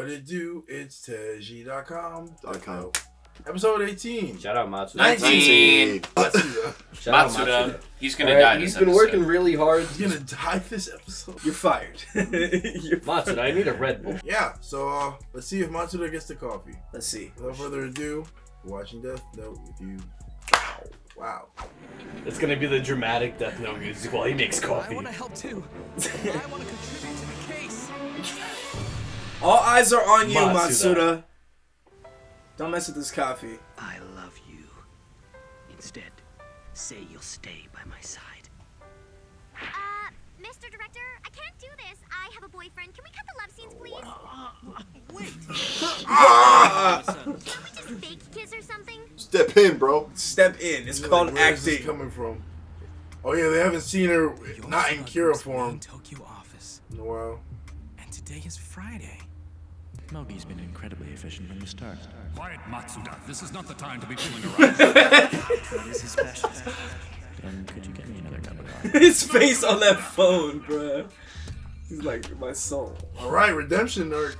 What it do? It's Tejidotcom. Episode 18. Shout out Matsuda. 19. Matsuda. He's gonna die. He's been working really hard. He's gonna die this episode. You're fired. Matsuda, I need a Red Bull. Yeah, so let's see if Matsuda gets the coffee. Let's see. Without further ado, we're watching Death Note with you. Wow. It's gonna be the dramatic Death Note music while he makes coffee. I want to help too. I want to contribute to the case. All eyes are on you, Matsuda. Matsuda. Don't mess with this coffee. I love you. Instead, say you'll stay by my side. Mr. Director, I can't do this. I have a boyfriend. Can we cut the love scenes, please? Wait. Can't we just fake kiss or something? Step in, bro. Step in. It's You're called like, where's this acting. coming from? Oh yeah, they haven't seen her not in Kira form Tokyo office. in a while. And today is Friday. Mogi's been incredibly efficient from the start. Quiet, Matsuda. This is not the time to be fooling around. This is special. Then could you get me another cup of coffee? His face on that phone, bruh. He's like, my soul. All right, redemption arc.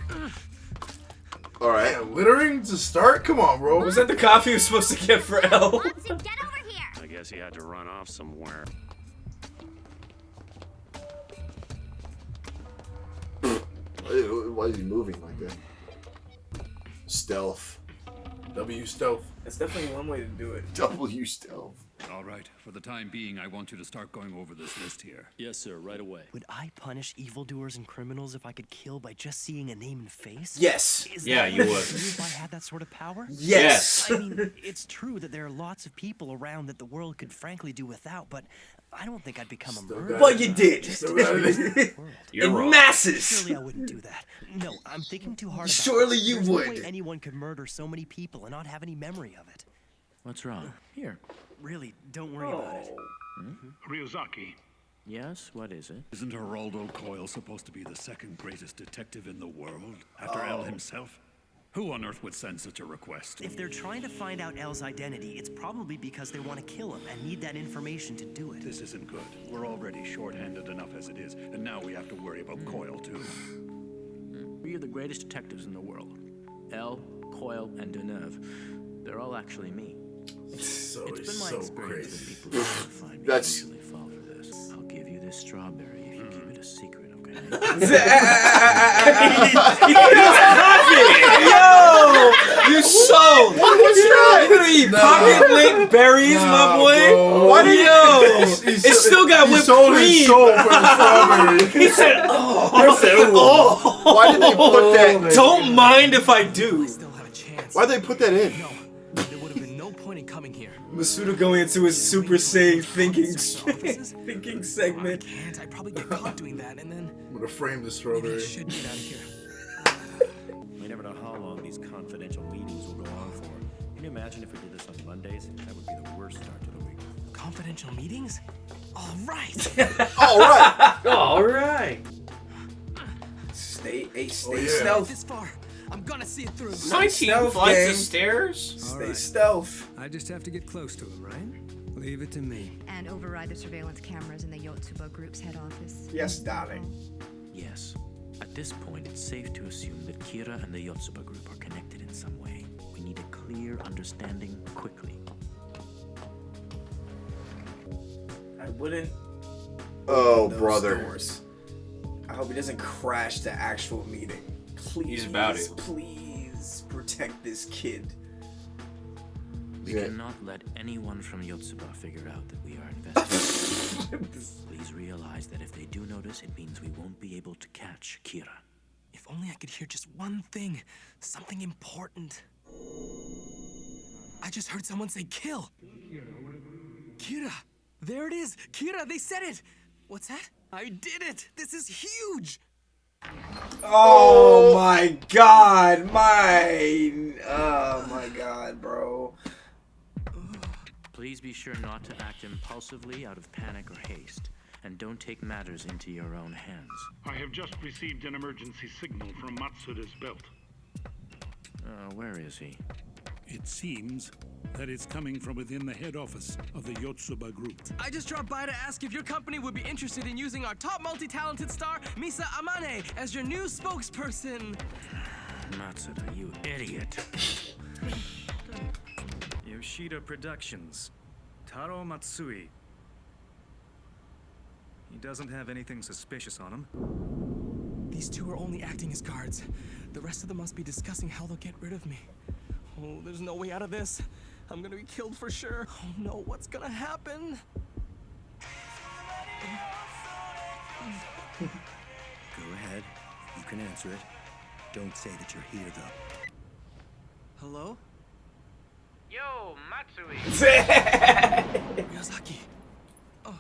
All right. Man, littering to start? Come on, bro. Was that the coffee he was supposed to get for L? Watson, get over here. I guess he had to run off somewhere. Why is he moving like that? Stealth. W stealth. That's definitely one way to do it. W stealth. All right. For the time being, I want you to start going over this list here. Yes, sir, right away. Would I punish evildoers and criminals if I could kill by just seeing a name and face? Yes. Is Yeah, that you would. true if I had that sort of power? Yes. I mean, it's true that there are lots of people around that the world could frankly do without, but I don't think I'd become a murderer. But you did. Still got it. You're In wrong. masses. Surely I wouldn't do that. No, I'm thinking too hard about Surely this. you There's would. No way anyone could murder so many people and not have any memory of it. What's wrong? Here. Really, don't worry about it. Ryuzaki, Yes, what is it? isn't Geraldo Coyle supposed to be the second greatest detective in the world after L himself? Who on earth would send such a request? If they're trying to find out L's identity, it's probably because they want to kill him and need that information to do it. This isn't good. We're already short-handed enough as it is, and now we have to worry about Coyle too. We are the greatest detectives in the world. L, Coyle, and Deneuve. They're all actually me. So It's been my so experience crazy. that people who find me That's- usually fall for this. I'll give you this strawberry if you keep it a secret, okay? Yo! You sold! What's that? You gonna eat pocket lit berries, my boy? Bro. Why do you? It still got whipped sold cream. his soul for the strawberry. He said, oh. Why did they put that? Don't mind if I do. Still have a chance. Why did they put that in? No, there would have been no point in coming here. Masuda going into his Super Saiyan thinking I segment. can't. I'd probably get caught doing that, and then I'm gonna frame the maybe I strawberry. should get out of here. We never know how long these confidential meetings will go on for. Can you imagine if we did this on Mondays? That would be the worst start to the week. Confidential meetings? All right. All right. All right. Stay yeah. stealth. This far, I'm gonna see it through. 19 Stealth flights gang. of stairs? Stay stealth. I just have to get close to him, right? Leave it to me. And override the surveillance cameras in the Yotsuba Group's head office. Yes, darling. Yes. At this point, it's safe to assume that Kira and the Yotsuba group are connected in some way. We need a clear understanding quickly. I wouldn't. Oh, open those brother. doors. I hope he doesn't crash the actual meeting. Please, He's about it. Please protect this kid. We Yeah. cannot let anyone from Yotsuba figure out that we are investigating. Please realize that if they do notice, it means we won't be able to catch Kira. If only I could hear just one thing, something important. I just heard someone say kill. Kira, there it is. Kira, they said it. What's that? I did it. This is huge. Oh my god, oh my god, bro. Please be sure not to act impulsively out of panic or haste, and don't take matters into your own hands. I have just received an emergency signal from Matsuda's belt. Where is he? It seems that it's coming from within the head office of the Yotsuba Group. I just dropped by to ask if your company would be interested in using our top multi-talented star, Misa Amane, as your new spokesperson. Matsuda, you idiot. Yoshida Productions. Taro Matsui. He doesn't have anything suspicious on him. These two are only acting as guards. The rest of them must be discussing how they'll get rid of me. Oh, there's no way out of this. I'm gonna be killed for sure. Oh no, what's gonna happen? Go ahead. You can answer it. Don't say that you're here, though. Hello? Yo, Matsui. Miyazaki. Oh.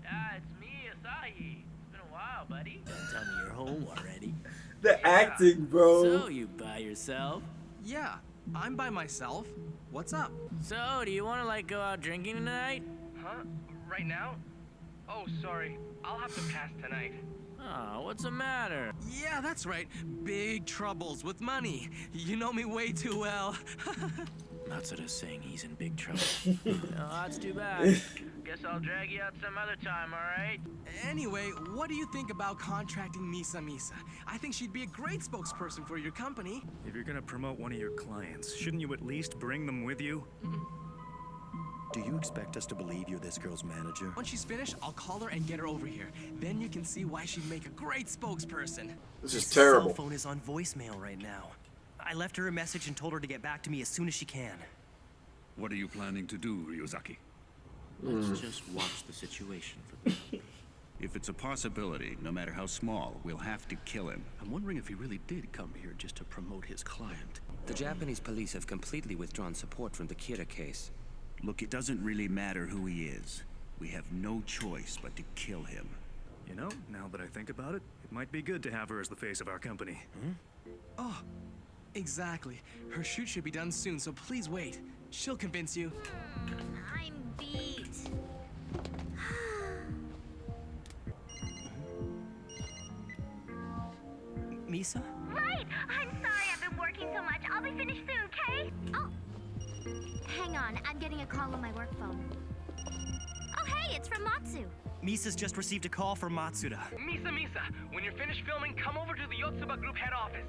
It's me, Asahi. It's been a while, buddy. Tell me you're home already. The acting, bro. So you by yourself? Yeah, I'm by myself. What's up? So, do you want to like go out drinking tonight? Huh? Right now? Oh, sorry. I'll have to pass tonight. Oh, what's the matter? Yeah, that's right. Big troubles with money. You know me way too well. Matsuda's saying he's in big trouble. Oh, that's too bad. Guess I'll drag you out some other time, alright? Anyway, what do you think about contracting Misa? I think she'd be a great spokesperson for your company. If you're gonna promote one of your clients, shouldn't you at least bring them with you? Do you expect us to believe you're this girl's manager? Once she's finished, I'll call her and get her over here. Then you can see why she'd make a great spokesperson. This is terrible. Cell phone is on voicemail right now. I left her a message and told her to get back to me as soon as she can. What are you planning to do, Ryozaki? Let's just watch the situation for me. If it's a possibility, no matter how small, we'll have to kill him. I'm wondering if he really did come here just to promote his client. The Japanese police have completely withdrawn support from the Kira case. Look, it doesn't really matter who he is. We have no choice but to kill him. You know, now that I think about it, it might be good to have her as the face of our company. Oh, exactly. Her shoot should be done soon, so please wait. She'll convince you. I'm beat. Misa? Right! I'm sorry I've been working so much. I'll be finished soon, okay? Oh. Hang on, I'm getting a call on my work phone. Oh, hey, it's from Matsu. Misa's just received a call from Matsuda. Misa, when you're finished filming, come over to the Yotsuba Group head office.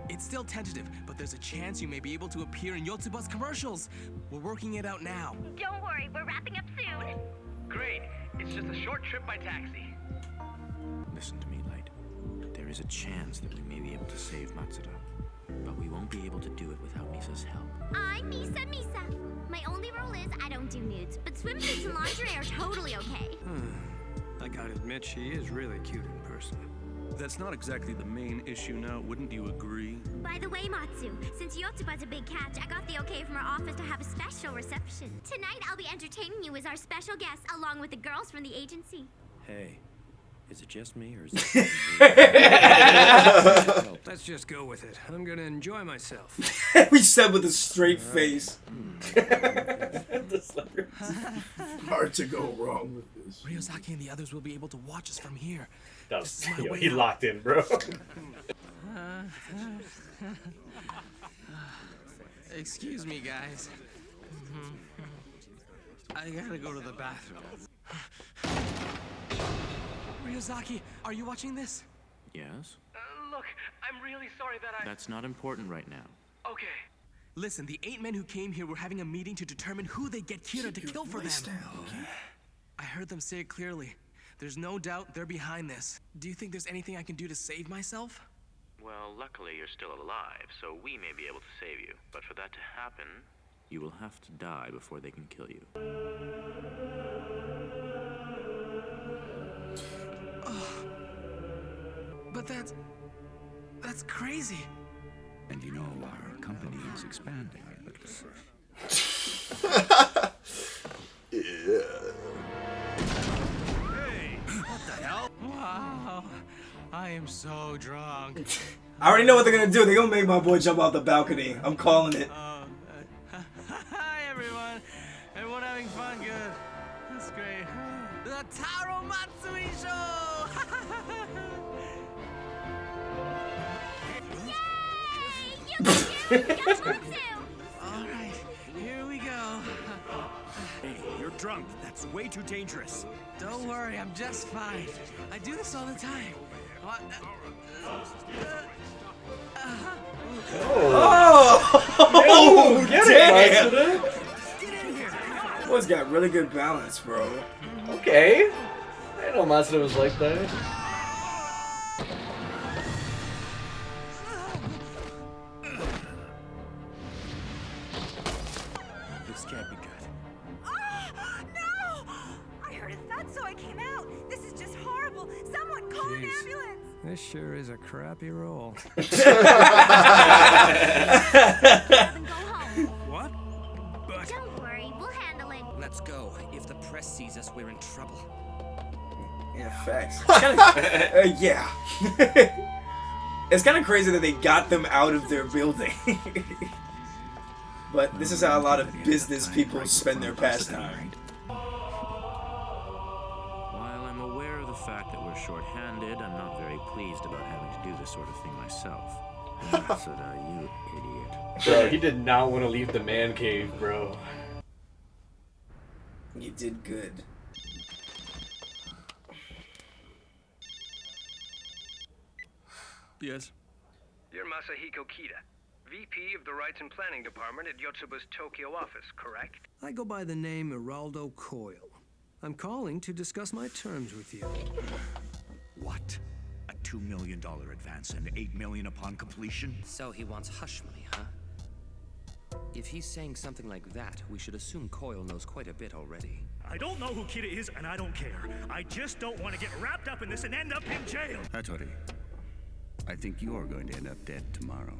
It's still tentative, but there's a chance you may be able to appear in Yotsuba's commercials. We're working it out now. Don't worry, we're wrapping up soon. Great. It's just a short trip by taxi. Listen to me, Light. There is a chance that we may be able to save Matsuda. But we won't be able to do it without Misa's help. I'm Misa. My only rule is I don't do nudes, but swimsuits and lingerie are totally okay. I gotta admit, she is really cute in person. That's not exactly the main issue now, wouldn't you agree? By the way, Matsu, since Yotsuba's a big catch, I got the okay from our office to have a special reception. Tonight, I'll be entertaining you as our special guest, along with the girls from the agency. Hey, is it just me or is it? Let's just go with it. I'm gonna enjoy myself. We said with a straight face. Hard to go wrong with this. Ryozaki and the others will be able to watch us from here. He locked in, bro. Excuse me, guys. I gotta go to the bathroom. Ryozaki, are you watching this? Yes? Look, I'm really sorry that That's not important right now. Okay. Listen, the 8 men who came here were having a meeting to determine who they get Kira to kill for them. I heard them say it clearly. There's no doubt they're behind this. Do you think there's anything I can do to save myself? Well, luckily you're still alive, so we may be able to save you. But for that to happen, you will have to die before they can kill you. But that's crazy. And you know, our company is expanding a little. Yeah. Hey, what the hell? Wow, I am so drunk. I already know what they're gonna do. They're gonna make my boy jump off the balcony. I'm calling it. Hi, everyone. Everyone having fun? Good. That's great. The Taro Matsui Show! All right, here we go. Hey, you're drunk. That's way too dangerous. Don't worry, I'm just fine. I do this all the time. Oh, Get damn! it, Boy's got really good balance, bro. Okay. I know Matsuda was like that. This can't be good. No! I heard a thud, so I came out. This is just horrible. Someone call an ambulance. This sure is a crappy role. What? Don't worry, we'll handle it. Let's go. If the press sees us, we're in trouble. Yeah, facts. Yeah. It's kind of crazy that they got them out of their building. But this is how a lot of business people spend their pastime. While I'm aware of the fact that we're short-handed, I'm not very pleased about having to do this sort of thing myself. Matsuda, you idiot. Bro, he did not want to leave the man cave, bro. You did good. Yes? You're Masahiko Kida, VP of the Rights and Planning Department at Yotsuba's Tokyo office, correct? I go by the name Geraldo Coyle. I'm calling to discuss my terms with you. What? A $2 million advance and $8 million upon completion? So he wants hush money, huh? If he's saying something like that, we should assume Coyle knows quite a bit already. I don't know who Kida is, and I don't care. I just don't want to get wrapped up in this and end up in jail. Hattori, I think you're going to end up dead tomorrow.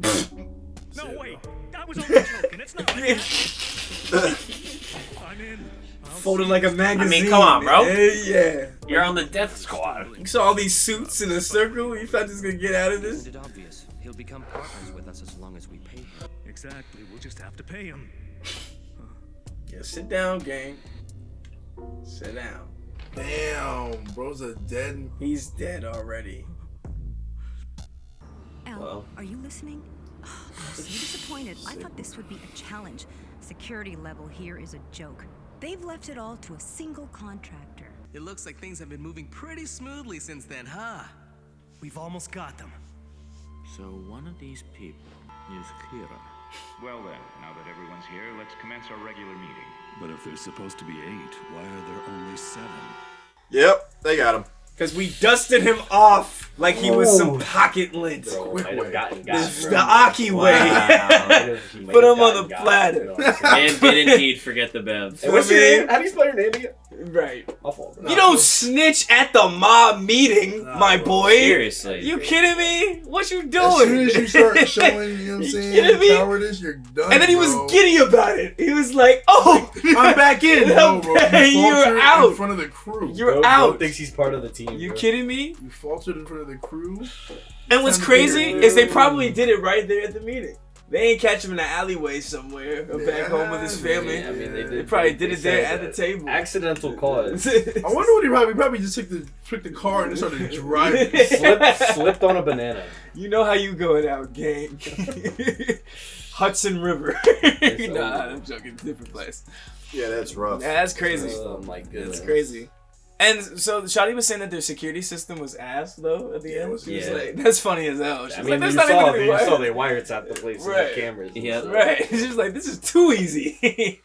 No, wait. That was only joking. It's not like that. I'm in. Folded like a magazine. I mean, come on, bro. Yeah. You're on the death squad. You saw all these suits in a circle. You thought you was gonna get out of this? Isn't it obvious? He'll become partners with us as long as we pay him. Exactly. We'll just have to pay him. Yeah, sit down, gang. Sit down. Damn, bro's a dead. He's dead already. Al, are you listening? I'm so disappointed. I thought this would be a challenge. Security level here is a joke. They've left it all to a single contractor. It looks like things have been moving pretty smoothly since then, huh? We've almost got them. So one of these people is Kira. Well then, now that everyone's here, let's commence our regular meeting. But if there's supposed to be 8, why are there only 7? Yep, they got him. Because we dusted him off like he was some pocket lint. The Aki way. Put him on the platter. And did indeed forget the bev. Hey, what's your name? How do you spell your name again? Right. You don't snitch at the mob meeting, my boy. Seriously. You kidding me? What you doing? As soon as you start showing, you know what I'm saying, cowardice, you're done. And then he was giddy about it. He was like, "Oh, I'm back in." No, bro. You're out in front of the crew. You're out. Bro thinks he's part of the team. You bro. kidding me? You faltered in front of the crew. And what's crazy is they probably did it right there at the meeting. They ain't catch him in an alleyway somewhere or back home with his family. Yeah, I mean, they probably did it there at the table. Accidental cause. I wonder what he probably just took the car and just started driving. Slipped on a banana. You know how you going out, gang. Hudson River. Nah, I'm joking. Different place. Yeah, that's rough. Yeah, that's crazy. Oh my goodness. That's crazy. And so Shadi was saying that their security system was ass though at the end. She was like, that's funny as hell. She's I like, mean, that's you not saw, even you saw they wiretapped the place with the cameras. Yeah. Right. She's like, this is too easy.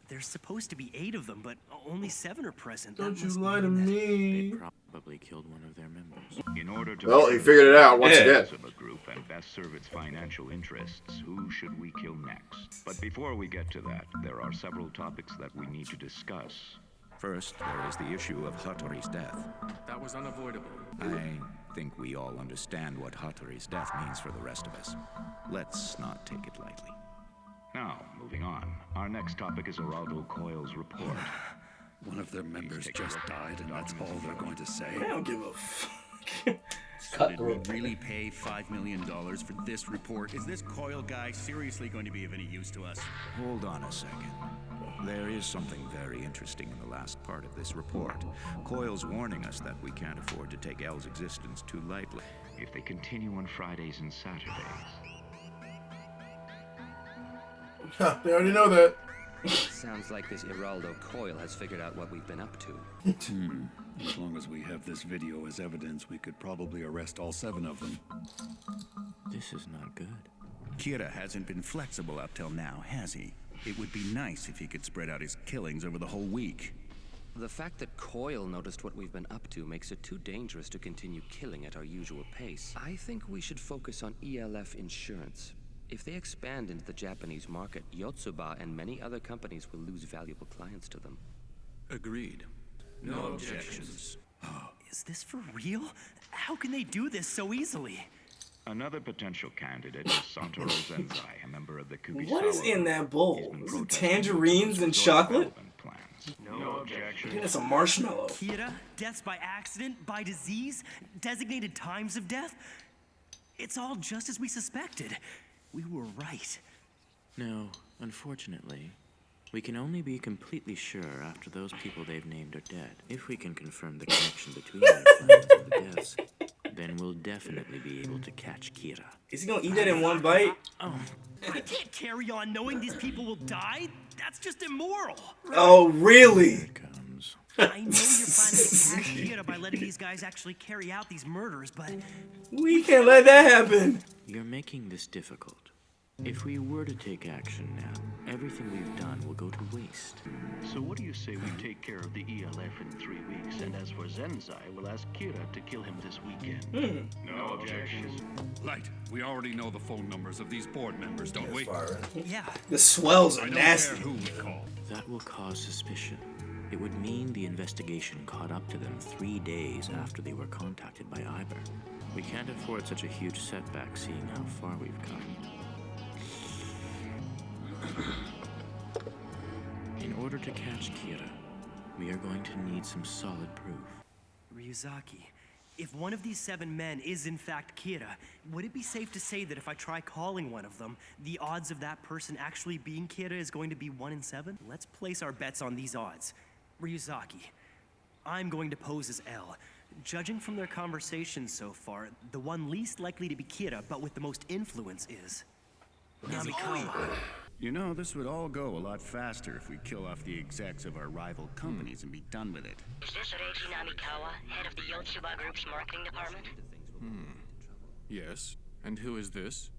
There's supposed to be 8 of them, but only 7 are present. Don't you lie to me. They probably killed one of their members. In order to Well, he figured it out once again. of a group and best serve its financial interests, who should we kill next? But before we get to that, there are several topics that we need to discuss. First, there is the issue of Hattori's death. That was unavoidable. I think we all understand what Hattori's death means for the rest of us. Let's not take it lightly. Now, moving on. Our next topic is Geraldo Coyle's report. One of their members just died, and that's all they're going to say. I don't give a fuck. So did we really pay $5 million for this report? Is this Coyle guy seriously going to be of any use to us? Hold on a second. There is something very interesting in the last part of this report. Coyle's warning us that we can't afford to take L's existence too lightly. If they continue on Fridays and Saturdays. They already know that. Sounds like this Geraldo Coyle has figured out what we've been up to. As long as we have this video as evidence, we could probably arrest all 7 of them. This is not good. Kira hasn't been flexible up till now, has he? It would be nice if he could spread out his killings over the whole week. The fact that Coil noticed what we've been up to makes it too dangerous to continue killing at our usual pace. I think we should focus on ELF insurance. If they expand into the Japanese market, Yotsuba and many other companies will lose valuable clients to them. Agreed. No objections. Is this for real? How can they do this so easily? Another potential candidate is Santoro Zenzai, a member of the Kobi. What is in that bowl? Is it tangerines and chocolate? No objection. I think it's a marshmallow. Kira, deaths by accident, by disease, designated times of death. It's all just as we suspected. We were right. No, unfortunately, we can only be completely sure after those people they've named are dead. If we can confirm the connection between their plans and the deaths, then we'll definitely be able to catch Kira. Is he gonna eat that in one bite? Oh, I can't carry on knowing these people will die. That's just immoral. Oh, really? I know you're planning to catch Kira by letting these guys actually carry out these murders, but we can't let that happen. You're making this difficult. If we were to take action now, everything we've done will go to waste. So what do you say we take care of the ELF in 3 weeks, and as for Zenzai, we'll ask Kira to kill him this weekend. No objections. Light, we already know the phone numbers of these board members, don't we? Yeah. The swells are I don't nasty. care who we call. That will cause suspicion. It would mean the investigation caught up to them 3 days after they were contacted by Iber. We can't afford such a huge setback seeing how far we've come. In order to catch Kira, we are going to need some solid proof. Ryuzaki, if one of these 7 men is in fact Kira, would it be safe to say that if I try calling one of them, the odds of that person actually being Kira is going to be 1 in 7? Let's place our bets on these odds. Ryuzaki, I'm going to pose as L. Judging from their conversations so far, the one least likely to be Kira, but with the most influence is Namikawa. You know, this would all go a lot faster if we kill off the execs of our rival companies and be done with it. Is this Reiji Namikawa, head of the Yotsuba Group's marketing department? Yes. And who is this?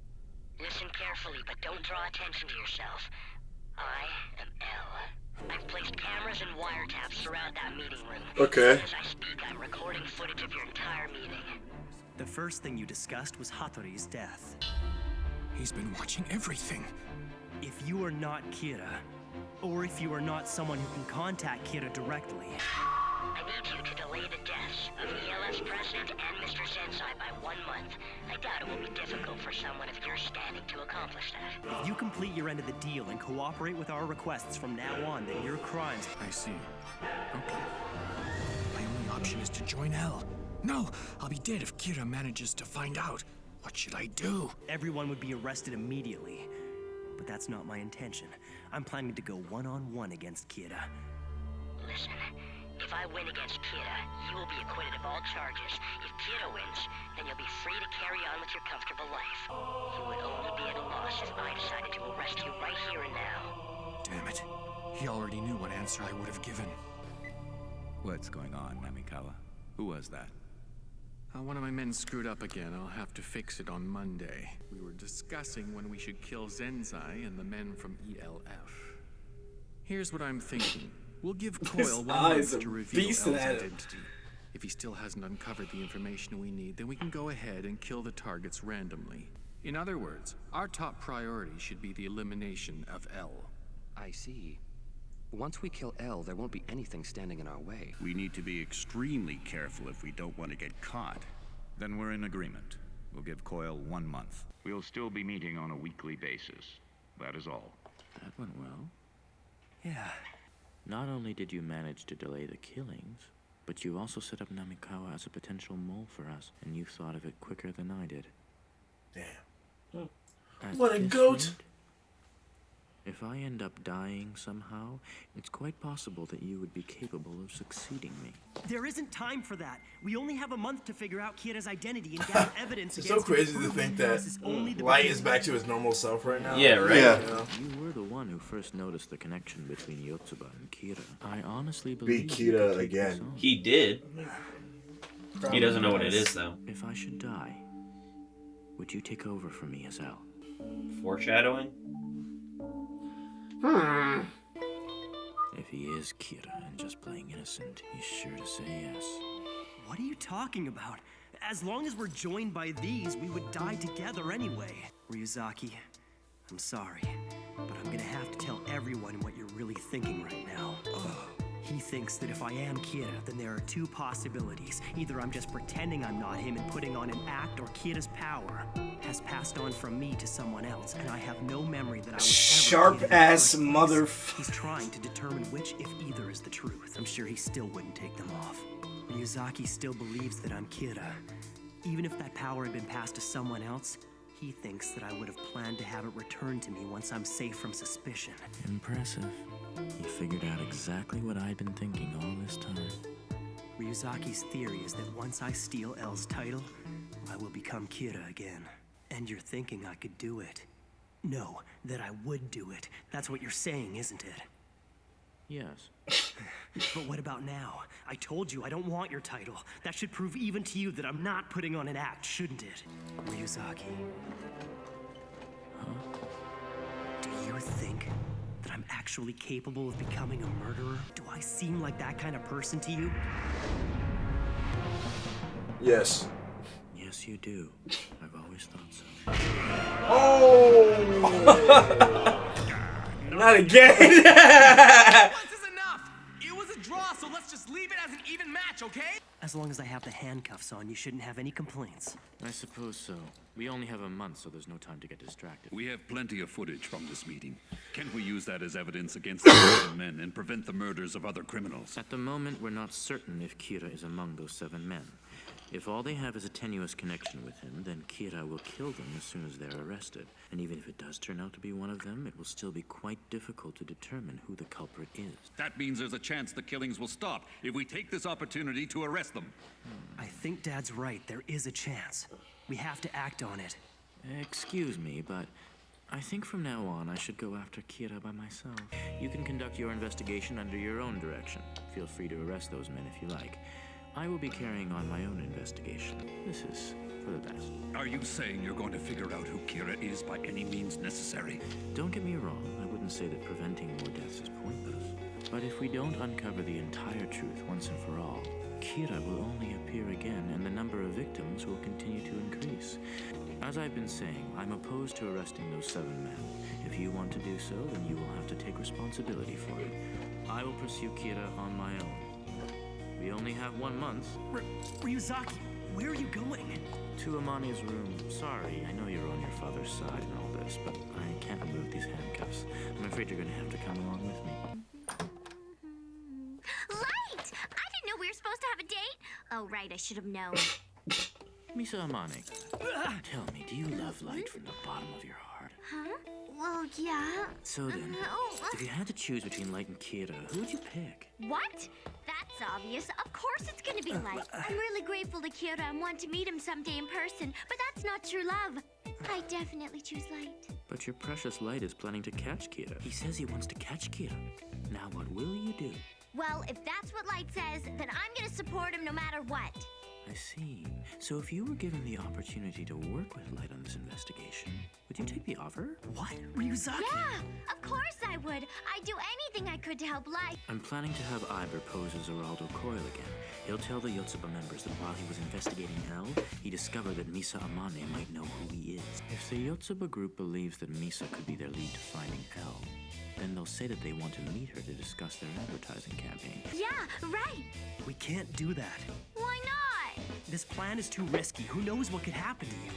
Listen carefully, but don't draw attention to yourself. I am L. I've placed cameras and wiretaps throughout that meeting room. Okay. As I speak, I'm recording footage of your entire meeting. The first thing you discussed was Hattori's death. He's been watching everything. If you are not Kira, or if you are not someone who can contact Kira directly, I need you to delay the deaths of ELF's president and Mr. Zenzai by 1 month. I doubt it will be difficult for someone of your standing to accomplish that. if you complete your end of the deal and cooperate with our requests from now on, then your crimes... I see. Okay. My only option is to join L. No, I'll be dead if Kira manages to find out. What should I do? Everyone would be arrested immediately. But that's not my intention. I'm planning to go one-on-one against Kira. Listen, if I win against Kira, you will be acquitted of all charges. If Kira wins, then you'll be free to carry on with your comfortable life. You would only be at a loss if I decided to arrest you right here and now. Damn it. He already knew what answer I would have given. What's going on, Namikawa? Who was that? One of my men screwed up again. I'll have to fix it on Monday. We were discussing when we should kill Zenzai and the men from ELF. Here's what I'm thinking. We'll give Coil 1 month to reveal L's identity. If he still hasn't uncovered the information we need, then we can go ahead and kill the targets randomly. In other words, our top priority should be the elimination of L. I see. Once we kill L, there won't be anything standing in our way. We need to be extremely careful if we don't want to get caught. Then we're in agreement. We'll give Coil 1 month. We'll still be meeting on a weekly basis. That is all. That went well. Yeah. Not only did you manage to delay the killings, but you also set up Namikawa as a potential mole for us, and you thought of it quicker than I did. Damn. At What a this goat! rate, if I end up dying somehow, it's quite possible that you would be capable of succeeding me. There isn't time for that. We only have a month to figure out Kira's identity and gather evidence It's against so crazy him to prove think this that is only the Light beginning. is back to his normal self right now. Yeah, right. Yeah. You know? You were the one who first noticed the connection between Yotsuba and Kira. I honestly Be believe you Kira could take again. this on. He did. He doesn't know what it is, though. If I should die, would you take over for me as L? Foreshadowing? If he is Kira and just playing innocent, he's sure to say yes. What are you talking about? As long as we're joined by these, we would die together anyway. Ryuzaki, I'm sorry, but I'm gonna have to tell everyone what you're really thinking right now. He thinks that if I am Kira, then there are two possibilities. Either I'm just pretending I'm not him and putting on an act, or Kira's power has passed on from me to someone else, and I have no memory that I was ever Kira Sharp-ass in the first place. motherfucker. He's trying to determine which, if either, is the truth. I'm sure he still wouldn't take them off. Ryuzaki still believes that I'm Kira. Even if that power had been passed to someone else, he thinks that I would have planned to have it returned to me once I'm safe from suspicion. Impressive. He figured out exactly what I'd been thinking all this time. Ryuzaki's theory is that once I steal L's title, I will become Kira again. And you're thinking I could do it. No, that I would do it. That's what you're saying, isn't it? Yes. But what about now? I told you I don't want your title. That should prove even to you that I'm not putting on an act, shouldn't it? Ryuzaki. Huh? Do you think that I'm actually capable of becoming a murderer? Do I seem like that kind of person to you? Yes. Yes, you do. I've always thought so. Oh! Not again! Once is enough! It was a draw, so let's just leave it as an even match, okay? As long as I have the handcuffs on, you shouldn't have any complaints. I suppose so. We only have a month, so there's no time to get distracted. We have plenty of footage from this meeting. Can't we use that as evidence against the 7 men and prevent the murders of other criminals? At the moment, we're not certain if Kira is among those 7 men. If all they have is a tenuous connection with him, then Kira will kill them as soon as they're arrested. And even if it does turn out to be one of them, it will still be quite difficult to determine who the culprit is. That means there's a chance the killings will stop if we take this opportunity to arrest them. I think Dad's right. There is a chance. We have to act on it. Excuse me, but I think from now on I should go after Kira by myself. You can conduct your investigation under your own direction. Feel free to arrest those men if you like. I will be carrying on my own investigation. This is for the best. Are you saying you're going to figure out who Kira is by any means necessary? Don't get me wrong, I wouldn't say that preventing more deaths is pointless. But if we don't uncover the entire truth once and for all, Kira will only appear again and the number of victims will continue to increase. As I've been saying, I'm opposed to arresting those 7 men. If you want to do so, then you will have to take responsibility for it. I will pursue Kira on my own. We only have 1 month. Ryuzaki, where are you going? To Amani's room. Sorry, I know you're on your father's side and all this, but I can't remove these handcuffs. I'm afraid you're gonna have to come along with me. Light! I didn't know we were supposed to have a date. Oh, right, I should have known. Misa Amane, tell me, do you love Light from the bottom of your heart? Huh? Well, yeah. So then, if you had to choose between Light and Kira, who would you pick? What? That's obvious. Of course it's gonna be Light. I'm really grateful to Kira and want to meet him someday in person, but that's not true love. I definitely choose Light. But your precious Light is planning to catch Kira. He says he wants to catch Kira. Now what will you do? Well, if that's what Light says, then I'm gonna support him no matter what. I see. So if you were given the opportunity to work with Light on this investigation, would you take the offer? What? Ryuzaki? Yeah, of course I would. I'd do anything I could to help Light. I'm planning to have Iber pose as Geraldo Coil again. He'll tell the Yotsuba members that while he was investigating L, he discovered that Misa Amane might know who he is. If the Yotsuba group believes that Misa could be their lead to finding L, then they'll say that they want to meet her to discuss their advertising campaign. Yeah, right. We can't do that. Why not? This plan is too risky. Who knows what could happen to you?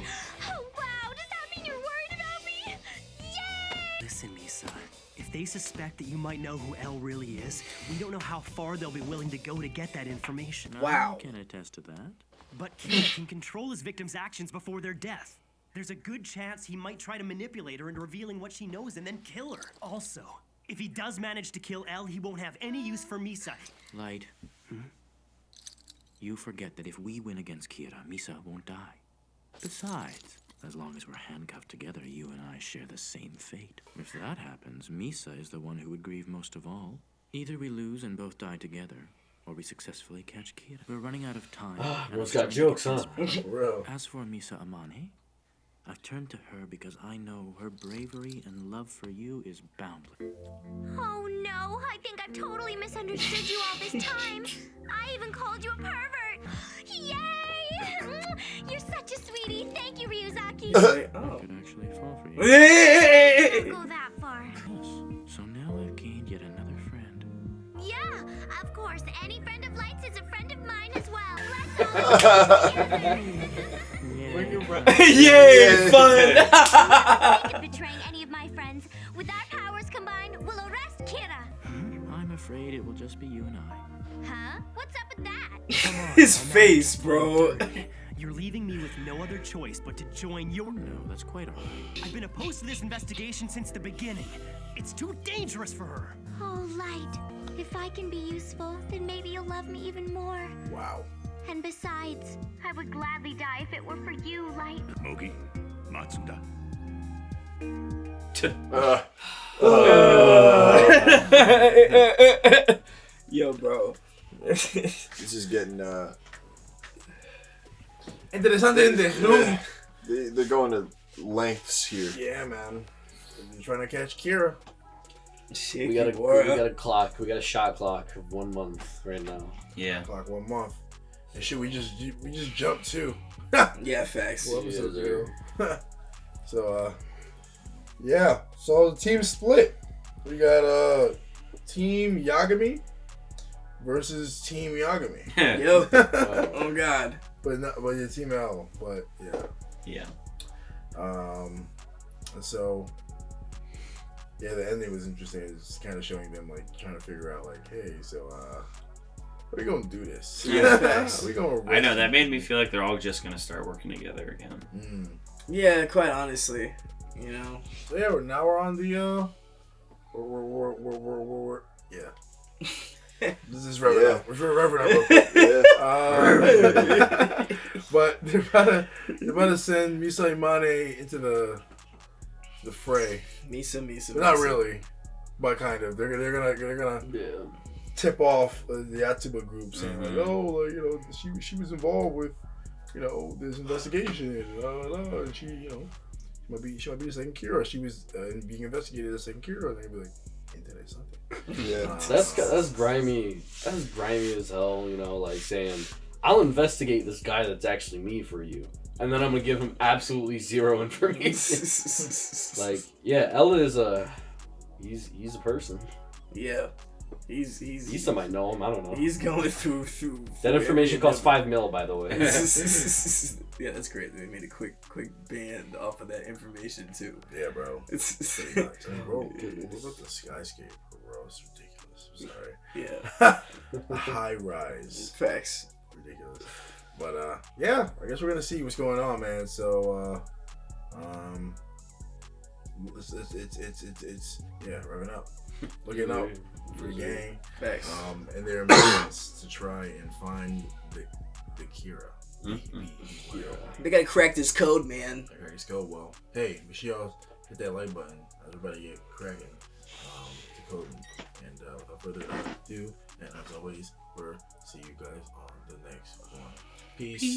Oh, wow. Does that mean you're worried about me? Yay! Listen, Misa. If they suspect that you might know who L really is, we don't know how far they'll be willing to go to get that information. I can attest to that. But Kira can control his victim's actions before their death. There's a good chance he might try to manipulate her into revealing what she knows and then kill her. Also, if he does manage to kill L, he won't have any use for Misa. Light. You forget that if we win against Kira, Misa won't die. Besides, as long as we're handcuffed together, you and I share the same fate. If that happens, Misa is the one who would grieve most of all. Either we lose and both die together, or we successfully catch Kira. We're running out of time. Everyone's got jokes, huh? As for Misa Amane, I've turned to her because I know her bravery and love for you is boundless. Oh no, I think I've totally misunderstood you all this time. I even called you a pervert. Yay! You're such a sweetie. Thank you, Ryuzaki. I could actually fall for you. Don't go that far. So now I've gained yet another friend. Yeah, of course. Any friend of Light's is a friend of mine as well. Yay, fun! Betraying any of my friends. With our powers combined, we'll arrest Kira. I'm afraid it will just be you and I. Huh? What's up with that? His face, bro. You're leaving me with no other choice but to join your... No, that's quite all right. I've been opposed to this investigation since the beginning. It's too dangerous for her. Oh, Light. If I can be useful, then maybe you'll love me even more. Wow. And besides, I would gladly die if it were for you, Light. Mogi, Matsuda. Yo, bro. This is getting Interesante. They're going to lengths here. Yeah, man. They're trying to catch Kira. We got a clock. We got a shot clock of 1 month right now. Yeah. Clock 1 month. And shit, we just jumped too. Yeah, facts. Well, episode 0. So yeah. So the team split. We got Team Yagami versus Team Yagami. Yep. Oh God. But yeah, Team L. But yeah. Yeah. So yeah, the ending was interesting. It's kind of showing them like trying to figure out like, hey, so how are we gonna do this? Yeah. We gonna I know that made me feel like they're all just gonna start working together again. Yeah, quite honestly, you know. So yeah, now we're on the we're this is Reverend up. We're Reverend up. But they're about to send Misa Imane into the fray. Misa. But not really, but kind of. They're gonna tip off the Yatsuba group saying like, oh, like, you know, she was involved with, you know, this investigation and she, you know, she might be the second Kira. She was being investigated as second Kira, and they'd be like, ain't that something? Yeah, that's grimy. That's grimy as hell. You know, like saying, I'll investigate this guy that's actually me for you, and then I'm gonna give him absolutely zero information. Like, yeah, Ella is he's a person. Yeah. He's somebody know him. I don't know. He's going through that information costs $5 million, by the way. Yeah, that's great. They made a quick band off of that information too. Yeah, bro. It's bro. What about the skyscaper, bro? It's ridiculous. I'm sorry. Yeah. A high rise. Facts. Ridiculous. But yeah, I guess we're gonna see what's going on, man. So it's revving up, looking up for the gang. Facts. And their missions to try and find the Kira. They gotta crack this code, man. Crack this code. Well, hey, make sure y'all hit that like button. Everybody get cracking the code. And without further ado, and as always, we'll see you guys on the next one. Peace.